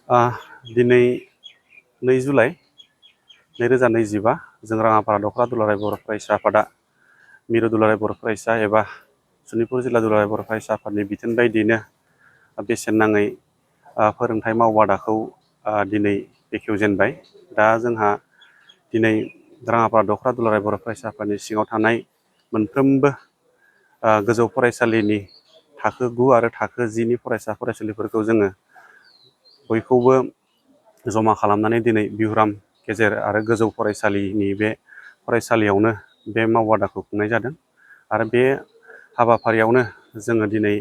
दिनै 2 जुलाइ 2025 जों राङापारा दख'र दुलाराय बर' फरायसा आफादा मिरु दुलाराय बर' फरायसा एबा सनितपुर जिल्ला दुलाराय बर' फरायसा आफादनि बिथोन बायदियैनो बेसेन नाङै फोरोंथाइ मावबादाखौ दिनै बेखेवजेनबाय। दा जोंहा दिनै राङापारा दख'र दुलाराय बर' फरायसा आफादनि सिङाव थानाय मोनफ्रोमबो गोजौ फरायसालिनि थाखो 9 आरो थाखो 10 नि फरायसा फरायसुलिफोरखौ जोङो बयखौबो जमा खालामनानै दिनै बिहुराम गेजेर आरो गोजौ फरायसालिनि बे फरायसालियावनो बे मावबादाखौ खुंनाय जादों। आरो बे हाबाफारियावनो जोङो दिनै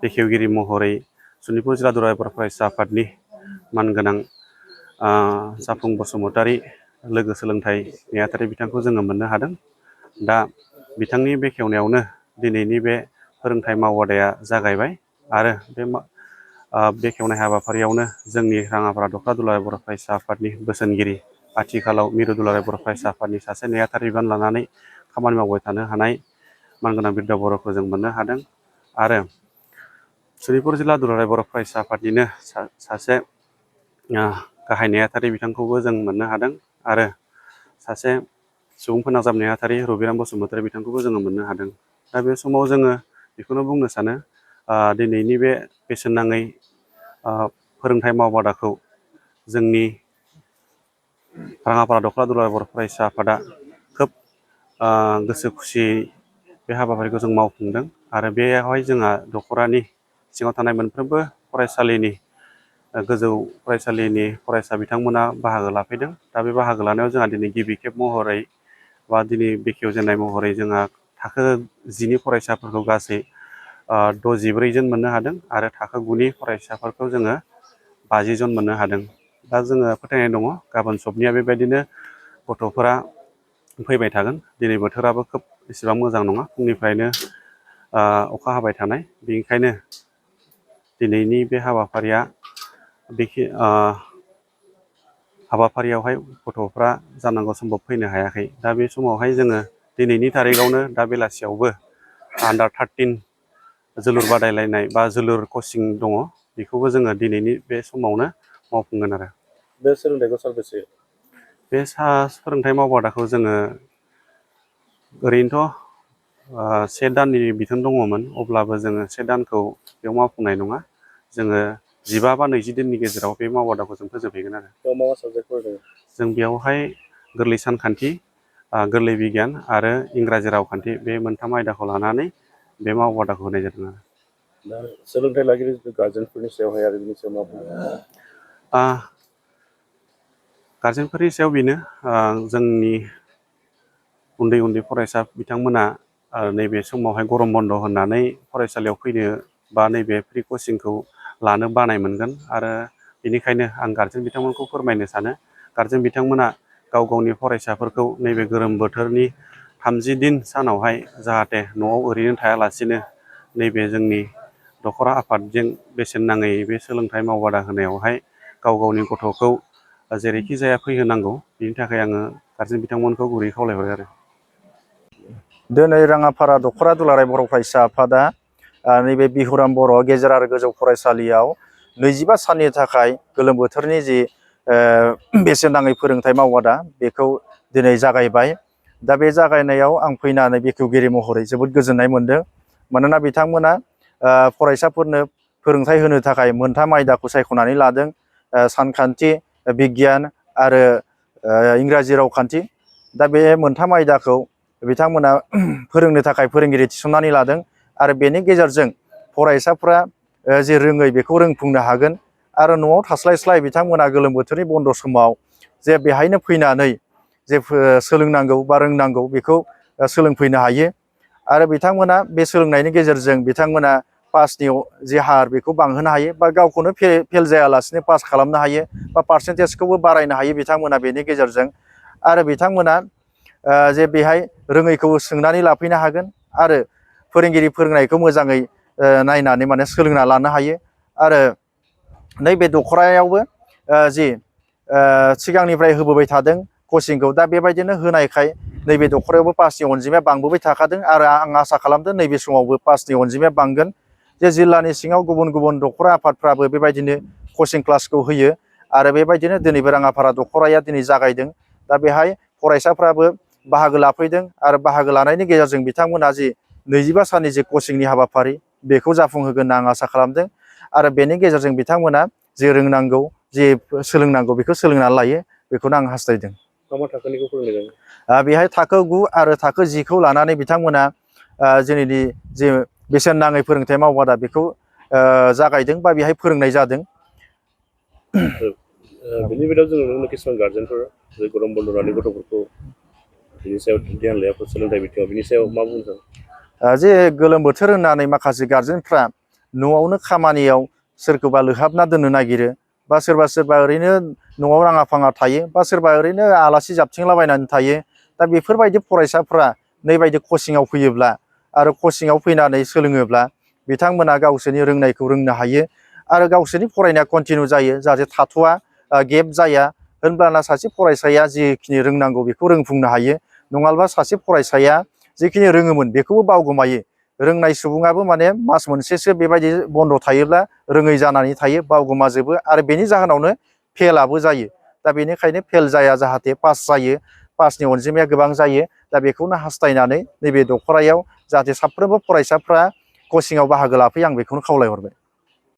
बेखेवगिरि महरै सनितपुर जिल्ला दुलाराय बर' फरायसा आफादनि मानगोनां जाफुं बसुमतारी लोगो सोलोंथाइ नेहाथारि बिथांखौ जोङो मोननो हादों। दा बिथांनि बेखेवनायावनो दिनैनि बे फोरोंथाइ मावबादाया जागायबाय आरो बे बेखेवनाय हाबाफारियावनो जोंनि राङापारा दख'र दुलाराय बर' फरायसा आफादनि बोसोनगिरि, आथिखालाव मिरु दुलाराय बर' फरायसा आफादनि सासे नेहाथारि बिबान लानानै खामानि मावबाय थानो हानाय मानगोनां बिरदा बर'खौ जों मोननो हादों। आरो सनितपुर जिल्ला दुलाराय बर' फरायसा आफादनिनो सासे गाहाय नेहाथारि बिथांखौबो जों मोननो हादों आरो सासे सुबुं फोनांजाब नेहाथारि रबिराम बसुमतारी बिथांखौबो जोङो मोननो हादों। दा बे समाव जोङो बेखौनो बुंनो सानो दिनैनि बे बेसेन नाङै फोरोंथाइ मावबादाखौ जोंनि राङापारा दख'र दुलाराय बर' फरायसा आफादा खोब गोसो खुसियै बे हाबाफारिखौ जों मावफुंदों। आरो बेयावहाय जोंहा दख'रानि सिङाव थानाय मोनफ्रोमबो फरायसालिनि गोजौ फरायसालिनि फरायसा बिथांमोना बाहागो लाफैदों। दा बे बाहागो लानायाव जोंहा दिनै गिबि खेब महरै बा दिनै बेखेवजेननाय महरै जोंहा थाखो 10 नि फरायसाफोरखौ गासै 64 जन मोननो हादों आरो थाखो 9 नि फरायसाफोरखौ जोङो 50 जन मोननो हादों। दा जोङो फोथायनाय दङ गाबोन सबनिया बेबायदिनो गथ'फोरा फैबाय थागोन। दिनै बोथोराबो खोब एसेबां मोजां नङा, फुंनिफ्रायनो अखा हाबाय थानाय, बेनिखायनो दिनैनि बे हाबाफारियावहाय गथ'फ्रा जानांगौ सम्भब फैनो हायाखै। दा बे समावहाय जोङो दिनैनि थारिखआवनो दा बेलासियावबो आन्डार 13 जोलुर बादायलायनाय बा जोलुर कचिं दङ, बेखौबो जोङो दिनैनि बे समावनो मावफुंगोन। आरो बे सोलोंथाइखौ सानबेसे? बे फोरोंथाइ मावबादाखौ जोङो ओरैनोथ' 1 दाननि बिथोन दङमोन, अब्लाबो जोङो 1 दानखौ बेयाव मावफुंनाय नङा। जोङो 15 बा 20 दिननि गेजेराव बे मावबादाखौ जों फोजोबहैगोन। आरो मा साबजेक्टफोर दङ? जों बेयावहाय गोरलै सानखान्थि, गोरलै बिगियान आरो इंराजि रावखान्थि बे 3 आयदाखौ लानानै बे मावबादाखौ होनाय जादों। आरो दा सोलोंथाइ लागिरि गार्जेनफोरनि सायावहाय आरो बिनि सायाव मा बुङो? गार्जेनफोरनि सायाव बेनो जोंनि उन्दै उन्दै फरायसा बिथांमोना नैबे समावहाय गरम बन्द होननानै फरायसालियाव फैनो बा नैबे फ्रि कचिंखौ लानो बानाय मोनगोन। आरो बेनिखायनो आं गार्जेन बिथांमोनखौ फोरमायनो सानो, गार्जेन बिथांमोना गाव गावनि फरायसाफोरखौ नैबे गोलोम बोथोरनि 30 दिन सानावहाय जाहाथे न'आव ओरैनो थायालासिनो नैबे जोंनि दख'र आफादजों बेसेन नाङै बे सोलोंथाइ मावबादा होनायावहाय गाव गावनि गथ'खौ जेरैखि जाया फैहोनांगौ। बिनि थाखाय आङो गार्जेन बिथांमोनखौ गुरै खावलायहरो। आरो दिनै राङापारा दख'र दुलाराय बर' फरायसा आफादा नैबे बिहुराम बर' गेजेर आरो गोजौ फरायसालियाव 25 साननि थाखाय गोलोम बोथोरनि जि बेसेन नाङै फोरोंथाइ मावबादा बेखौ दिनै जागायबाय। दा बे जागायनायाव आं फैनानै बेखेवगिरि महरै जोबोद गोजोननाय मोन्दों। मानोना बिथांमोना फरायसाफोरनो फोरोंथाइ होनो थाखाय 3 आयदाखौ सायख'नानै लादों, सानखान्थि, बिगियान आरो इंराजि रावखान्थि। दा बे 3 आयदाखौ बिथांमोना फोरोंनो थाखाय फोरोंगिरि थिसननानै लादों आरो बेनि गेजेरजों फरायसाफ्रा जे रोङै बेखौ रोंफुंनो हागोन। आरो न'आव थास्लायस्लाय बिथांमोना गोलोम बोथोरनि बन्द' समाव जे बेहायनो फैनानै जे सोलोंनांगौ बा रोंनांगौ बेखौ सोलोंफैनो हायो। आरो बिथांमोना बे सोलोंनायनि गेजेरजों बिथांमोना पासनि जि हार बेखौ बांहोनो हायो बा गावखौनो फेल जायालासिनो पास खालामनो हायो बा पार्सेन्टेजखौबो बारायनो हायो बिथांमोना बेनि गेजेरजों। आरो बिथांमोना जे बेहाय रोङैखौ सोंनानै लाफैनो हागोन आरो फोरोंगिरि फोरोंनायखौ मोजाङै नायनानै माने सोलोंना लानो हायो। आरो नैबे दख'रायावबो जि सिगांनिफ्राय होबोबाय थादों कचिंखौ, दा बेबायदिनो होनायखाय नैबे दख'रायावबो पासनि अनजिमाया बांबोबाय थाखादों आरो आं आसा खालामदों नैबे समावबो पासनि अनजिमाया बांगोन। जे जिल्लानि सिङाव गुबुन गुबुन दख'रा आफादफ्राबो बेबायदिनो कचिं क्लासखौ होयो आरो बेबायदिनो दिनैबो राङापारा दख'राया दिनै जागायदों। दा बेहाय फरायसाफ्राबो बाहागो लाफैदों आरो बाहागो लानायनि गेजेरजों बिथांमोना जि 25 साननि जे कचिंनि हाबाफारि बेखौ जाफुंहोगोन होनना आं आसा खालामदों आरो बेनि गेजेरजों बिथांमोना जे रोंनांगौ जे सोलोंनांगौ बेखौ सोलोंनानै लायो बेखौनो आं हास्थायदों। मा थाखोनिखौ फोरोंनाय जायो? बेहाय थाखो 9 आरो थाखो 10 खौ लानानै बिथांमोना जोंनि जे बेसेन नाङै फोरोंथाइ मावबादा बेखौ जागायदों बा बेहाय फोरोंनाय जादों। बेनि बेलायाव जों नुनो मोनो किसुमान गार्जेनफोर जे गरम बन्द लानाय गथ'फोरखौ बिनि सायाव ध्यान लायाफोर सोलोंथाइ बिथिङाव बिनि सायाव मा बुंदों? जे गोलोम बोथोर होननानै माखासे गार्जेनफ्रा न'आवनो खामानियाव सोरखौबा लोहाबना दोननो नागिरो बा सोरबा ओरैनो न'आव राङा फाङा थायो बा सोरबा ओरैनो आलासि जाबथिंलाबायनानै थायो। दा बेफोरबायदि फरायसाफ्रा नैबायदि कचिंआव फैयोब्ला आरो कचिंआव फैनानै सोलोङोब्ला बिथांमोना गावसोरनि रोंनायखौ रोंनो हायो आरो गावसोरनि फरायनाया कन्टिनिउ जायो जाहाथे थाथ'आ गेप जाया। होनब्लाना सासे फरायसाया जिखिनि रोंनांगौ बेखौ रोंफुंनो हायो। नङाब्ला सासे फरायसाया जिखिनि रोङोमोन बेखौबो बावगोमायो। रोंनाय सुबुङाबो माने मास मोनसेसो बेबायदि बन्द थायोब्ला रोङै जानानै थायो, बावगोमाजोबो आरो बेनि जाहोनावनो फेलआबो जायो। दा बेनिखायनो फेल जाया जाहाथे पास जायो, पासनि अनजिमाया गोबां जायो। दा बेखौनो हास्थायनानै नैबे दख'रायाव जाहाथे साफ्रोमबो फरायसाफ्रा कचिंआव बाहागो लाफैयो आं बेखौनो खावलायहरबाय।